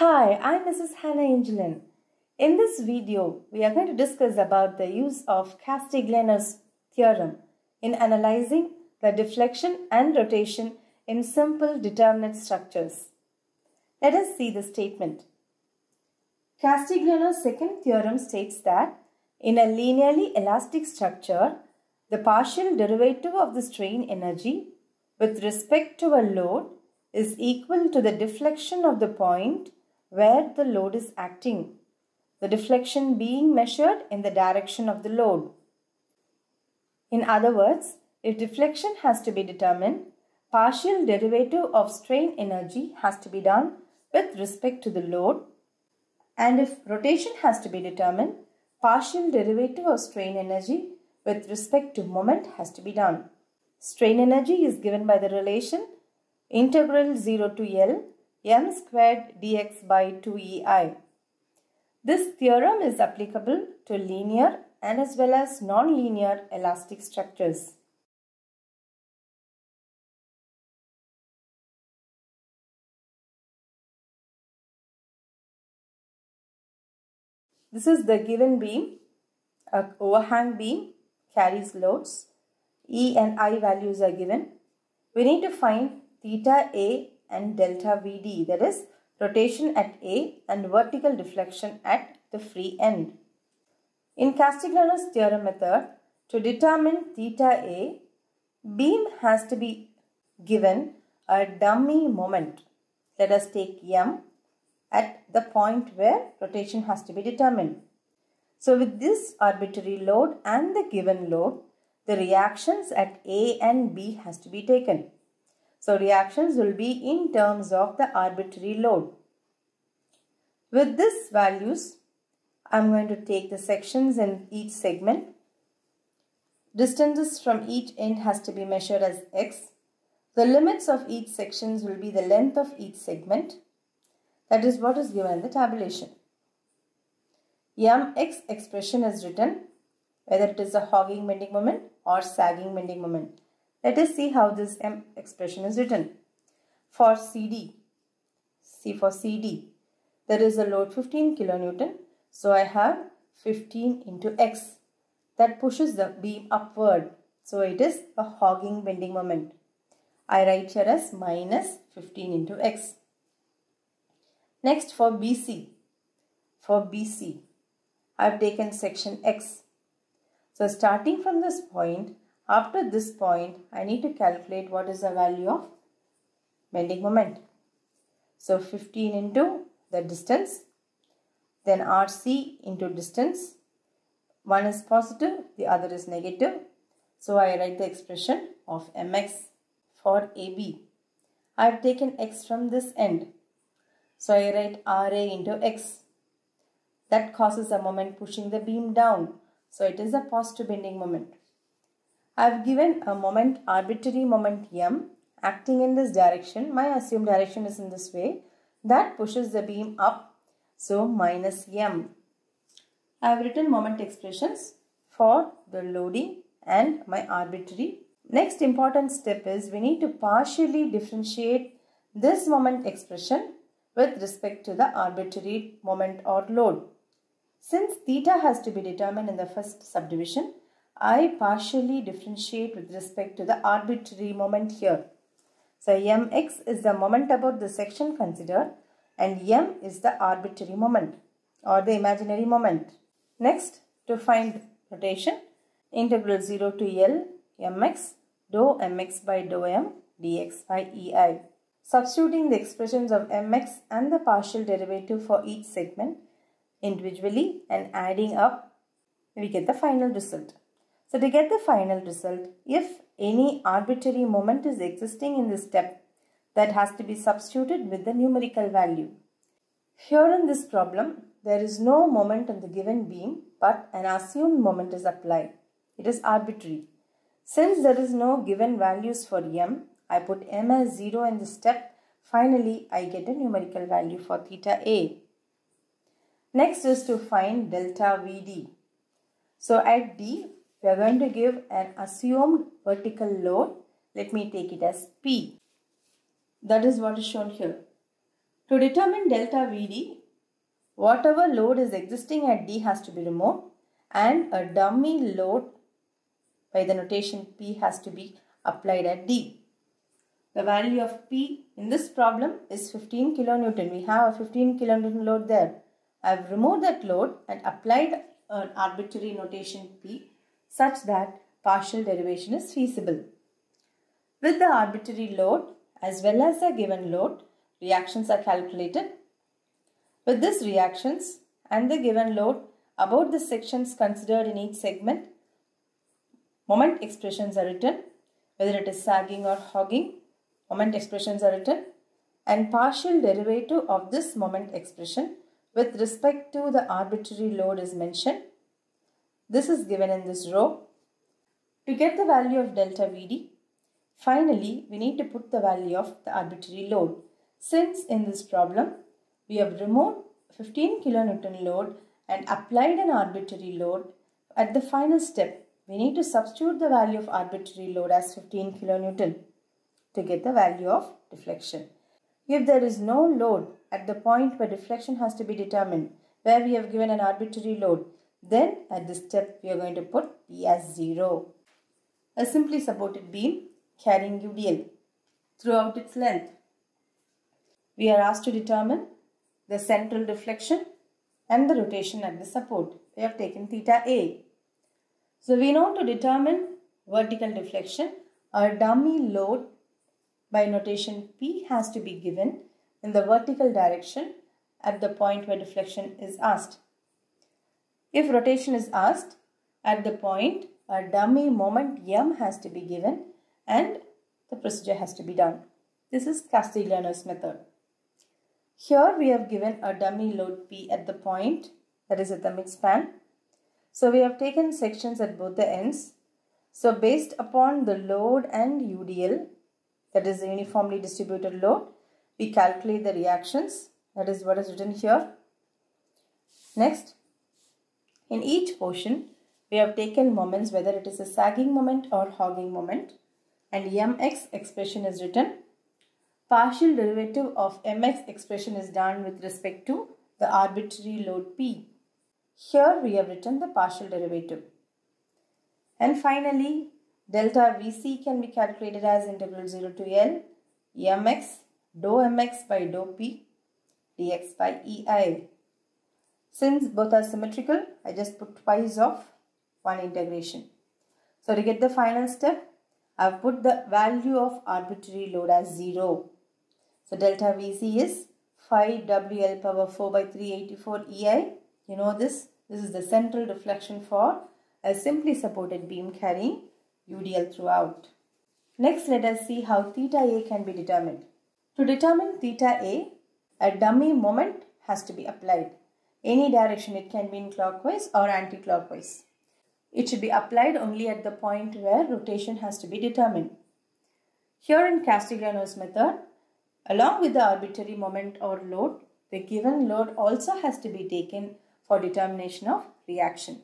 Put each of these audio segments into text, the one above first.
Hi, I'm Mrs. Hannah Angelin. In this video, we are going to discuss about the use of Castiglianos theorem in analyzing the deflection and rotation in simple determinate structures. Let us see the statement. Castiglianos' second theorem states that in a linearly elastic structure, the partial derivative of the strain energy with respect to a load is equal to the deflection of the point where the load is acting, the deflection being measured in the direction of the load. In other words, if deflection has to be determined, partial derivative of strain energy has to be done with respect to the load, and if rotation has to be determined, partial derivative of strain energy with respect to moment has to be done. Strain energy is given by the relation integral 0 to L m squared dx by 2EI. This theorem is applicable to linear and as well as non-linear elastic structures. This is the given beam. An overhang beam carries loads. E and I values are given. We need to find theta A and delta VD, that is rotation at A and vertical deflection at the free end. In Castiglianos theorem method, to determine theta A, beam has to be given a dummy moment. Let us take M at the point where rotation has to be determined. So with this arbitrary load and the given load, the reactions at A and B has to be taken. So reactions will be in terms of the arbitrary load. With these values, I am going to take the sections in each segment. Distances from each end has to be measured as x. The limits of each sections will be the length of each segment. That is what is given in the tabulation. Mx expression is written, whether it is a hogging bending moment or sagging bending moment. Let us see how this M expression is written. For CD, there is a load 15 kilonewton. So I have 15 into x. That pushes the beam upward. So it is a hogging bending moment. I write here as minus 15 into x. Next for BC. For BC, I have taken section x. So starting from this point, after this point, I need to calculate what is the value of bending moment. So 15 into the distance, then RC into distance. One is positive, the other is negative. So I write the expression of Mx. For AB, I have taken x from this end. So I write RA into x. That causes a moment pushing the beam down. So it is a positive bending moment. I have given a moment, arbitrary moment M, acting in this direction. My assumed direction is in this way. That pushes the beam up. So minus M. I have written moment expressions for the loading and my arbitrary. Next important step is we need to partially differentiate this moment expression with respect to the arbitrary moment or load. Since theta has to be determined in the first subdivision, I partially differentiate with respect to the arbitrary moment here. So Mx is the moment about the section considered and M is the arbitrary moment or the imaginary moment. Next, to find rotation, integral 0 to L Mx dou Mx by dou M dx by EI. Substituting the expressions of Mx and the partial derivative for each segment individually and adding up, we get the final result. So to get the final result, if any arbitrary moment is existing in this step, that has to be substituted with the numerical value. Here in this problem, there is no moment on the given beam, but an assumed moment is applied. It is arbitrary. Since there is no given values for M, I put M as 0 in this step. Finally, I get a numerical value for theta A. Next is to find delta VD. So at D, we are going to give an assumed vertical load. Let me take it as P. That is what is shown here. To determine delta VD, whatever load is existing at D has to be removed and a dummy load by the notation P has to be applied at D. The value of P in this problem is 15 kilonewton. We have a 15 kilonewton load there. I have removed that load and applied an arbitrary notation P such that partial derivation is feasible. With the arbitrary load as well as the given load, reactions are calculated. With this reactions and the given load about the sections considered in each segment, moment expressions are written, whether it is sagging or hogging, moment expressions are written, and partial derivative of this moment expression with respect to the arbitrary load is mentioned. This is given in this row. To get the value of delta VD, finally we need to put the value of the arbitrary load. Since in this problem we have removed 15 kilonewton load and applied an arbitrary load, at the final step we need to substitute the value of arbitrary load as 15 kilonewton to get the value of deflection. If there is no load at the point where deflection has to be determined, where we have given an arbitrary load, then at this step we are going to put P as 0. A simply supported beam carrying UDL throughout its length. We are asked to determine the central deflection and the rotation at the support. We have taken theta A. So we know to determine vertical deflection, a dummy load by notation P has to be given in the vertical direction at the point where deflection is asked. If rotation is asked, at the point a dummy moment M has to be given and the procedure has to be done. This is Castiglianos method. Here we have given a dummy load P at the point, that is at the midspan. So we have taken sections at both the ends. So based upon the load and UDL, that is the uniformly distributed load, we calculate the reactions. That is what is written here. Next, in each portion, we have taken moments, whether it is a sagging moment or hogging moment, and mx expression is written. Partial derivative of mx expression is done with respect to the arbitrary load P. Here we have written the partial derivative. And finally, delta Vc can be calculated as integral 0 to L mx dou mx by dou P dx by EI. Since both are symmetrical, I just put twice of one integration. So to get the final step, I have put the value of arbitrary load as 0. So delta Vc is 5 WL power 4 by 384 EI. You know this. This is the central deflection for a simply supported beam carrying UDL throughout. Next, let us see how theta A can be determined. To determine theta a dummy moment has to be applied. Any direction, it can be in clockwise or anti-clockwise. It should be applied only at the point where rotation has to be determined. Here in Castiglianos method, along with the arbitrary moment or load, the given load also has to be taken for determination of reaction.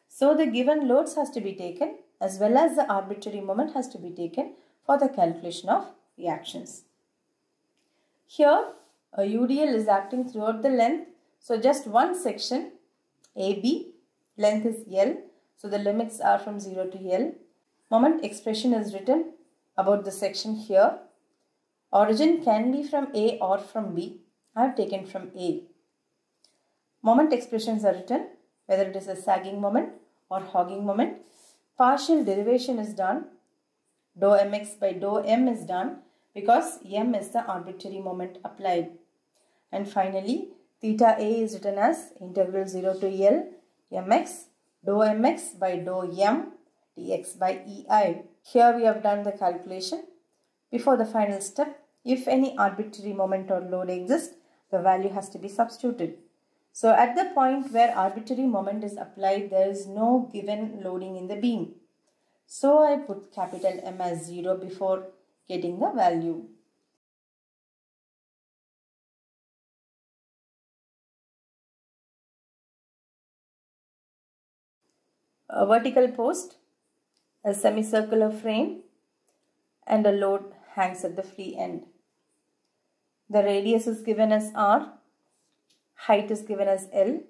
So the given loads has to be taken as well as the arbitrary moment has to be taken for the calculation of reactions. Here a UDL is acting throughout the length. So just one section AB, length is L. So the limits are from 0 to L. Moment expression is written about the section here. Origin can be from A or from B. I have taken from A. Moment expressions are written, whether it is a sagging moment or hogging moment. Partial derivation is done. Dou mx by dou m is done because m is the arbitrary moment applied. And finally, theta A is written as integral 0 to L mx dou mx by dou m dx by EI. Here we have done the calculation. Before the final step, if any arbitrary moment or load exists, the value has to be substituted. So at the point where arbitrary moment is applied, there is no given loading in the beam. So I put capital M as 0 before getting the value. A vertical post, a semicircular frame, and a load hangs at the free end. The radius is given as r, height is given as L.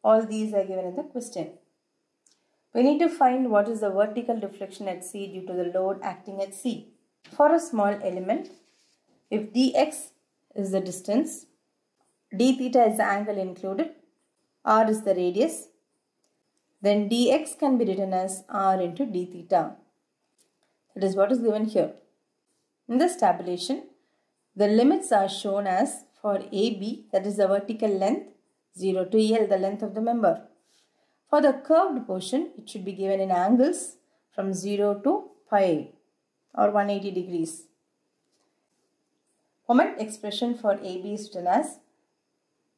All these are given in the question. We need to find what is the vertical deflection at C due to the load acting at C. For a small element, if dx is the distance, d theta is the angle included, r is the radius, then dx can be written as r into d theta. That is what is given here. In this tabulation, the limits are shown as for AB, that is the vertical length, 0 to L, the length of the member. For the curved portion, it should be given in angles from 0 to pi or 180 degrees. Moment expression for AB is written as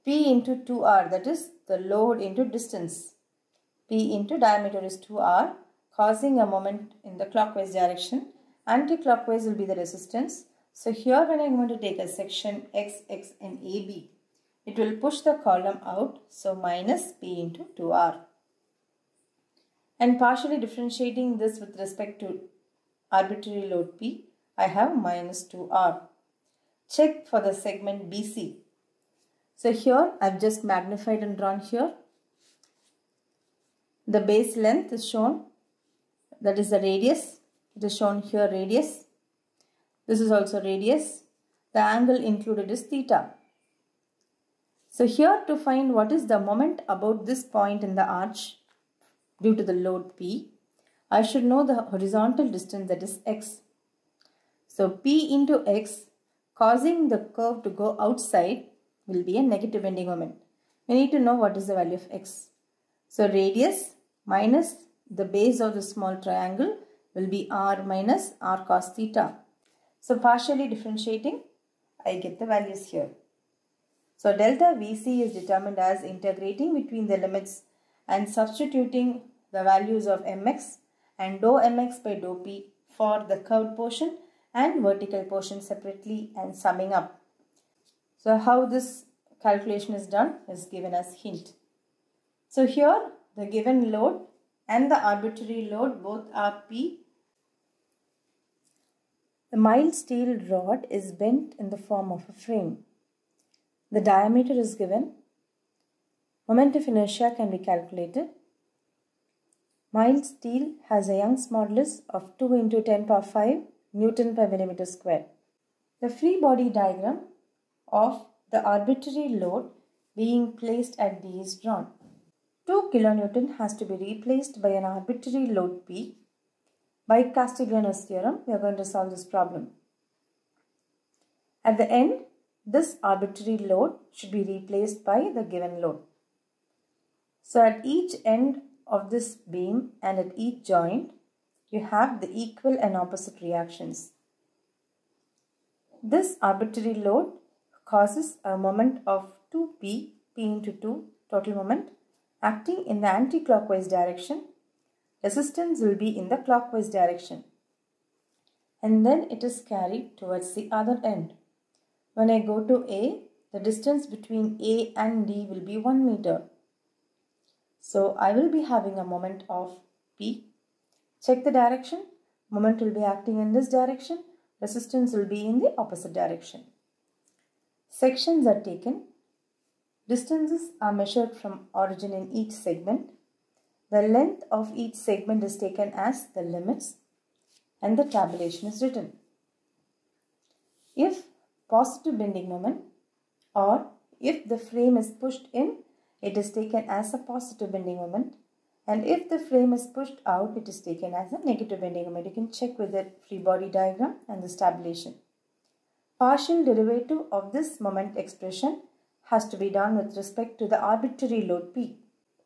P into 2R, that is the load into distance. P into diameter is 2R, causing a moment in the clockwise direction. Anti-clockwise will be the resistance. So here when I am going to take a section X, X and AB, it will push the column out, so minus P into 2R. And partially differentiating this with respect to arbitrary load P, I have minus 2R. Check for the segment BC. So here I have just magnified and drawn here. The base length is shown, that is the radius. It is shown here radius. This is also radius. The angle included is theta. So here to find what is the moment about this point in the arch due to the load P, I should know the horizontal distance, that is x. So P into x causing the curve to go outside will be a negative bending moment. We need to know what is the value of x. So radius minus the base of the small triangle will be r minus r cos theta. So partially differentiating, I get the values here. So delta VC is determined as integrating between the limits and substituting the values of mx and dou mx by dou p for the curved portion and vertical portion separately and summing up. So how this calculation is done is given as hint. So here the given load and the arbitrary load both are P. The mild steel rod is bent in the form of a frame. The diameter is given. Moment of inertia can be calculated. Mild steel has a Young's modulus of 2 into 10 power 5 Newton per millimeter square. The free body diagram of the arbitrary load being placed at D is drawn. 2 kilonewton has to be replaced by an arbitrary load P. By Castiglianos theorem, we are going to solve this problem. At the end, this arbitrary load should be replaced by the given load. So at each end of this beam and at each joint, you have the equal and opposite reactions. This arbitrary load causes a moment of 2p, p into 2, total moment, acting in the anti-clockwise direction. Resistance will be in the clockwise direction. And then it is carried towards the other end. When I go to A, the distance between A and D will be 1 meter. So I will be having a moment of P. Check the direction. Moment will be acting in this direction. Resistance will be in the opposite direction. Sections are taken. Distances are measured from origin in each segment. The length of each segment is taken as the limits and the tabulation is written. If positive bending moment or if the frame is pushed in, it is taken as a positive bending moment, and if the frame is pushed out, it is taken as a negative bending moment. You can check with the free body diagram and this tabulation. Partial derivative of this moment expression has to be done with respect to the arbitrary load P.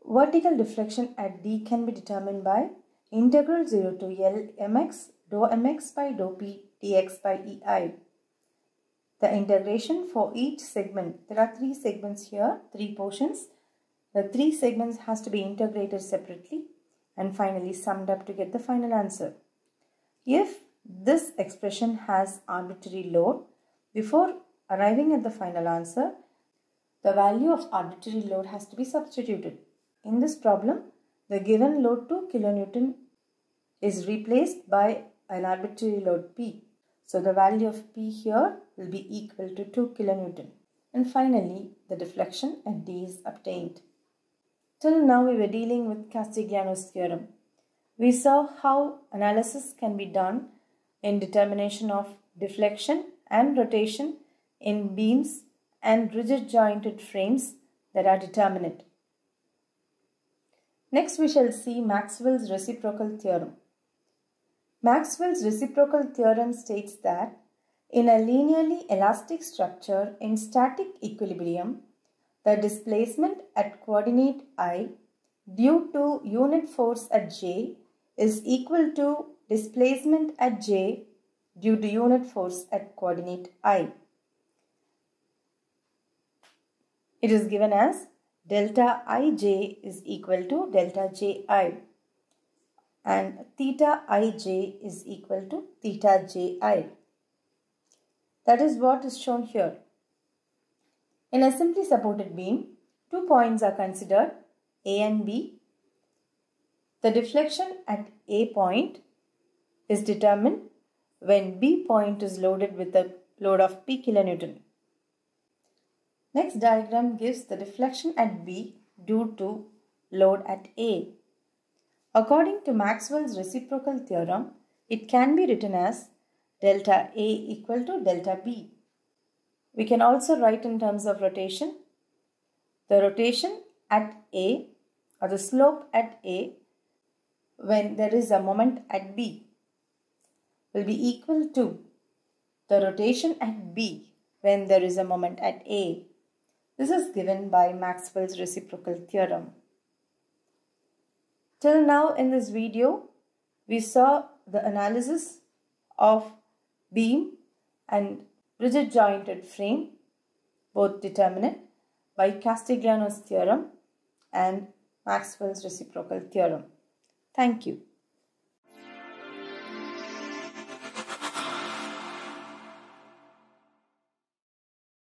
Vertical deflection at D can be determined by integral 0 to L mx dou mx by dou P dx by EI. The integration for each segment, there are 3 segments here, 3 portions. The 3 segments has to be integrated separately and finally summed up to get the final answer. If this expression has arbitrary load, before arriving at the final answer, the value of arbitrary load has to be substituted. In this problem, the given load 2 kilonewton is replaced by an arbitrary load P. So the value of P here will be equal to 2 kilonewton. And finally, the deflection at D is obtained. Till now we were dealing with Castiglianos theorem. We saw how analysis can be done in determination of deflection and rotation in beams and rigid jointed frames that are determinate. Next we shall see Maxwell's reciprocal theorem. Maxwell's reciprocal theorem states that in a linearly elastic structure in static equilibrium, the displacement at coordinate I due to unit force at J is equal to displacement at J due to unit force at coordinate I. It is given as delta Ij is equal to delta Ji and theta Ij is equal to theta Ji. That is what is shown here. In a simply supported beam, 2 points are considered, A and B. The deflection at A point is determined when B point is loaded with a load of P kilonewton. Next diagram gives the deflection at B due to load at A. According to Maxwell's reciprocal theorem, it can be written as delta A equal to delta B. We can also write in terms of rotation. The rotation at A or the slope at A when there is a moment at B will be equal to the rotation at B when there is a moment at A. This is given by Maxwell's reciprocal theorem. Till now in this video, we saw the analysis of beam and rigid jointed frame, both determinate, by Castiglianos theorem and Maxwell's reciprocal theorem. Thank you.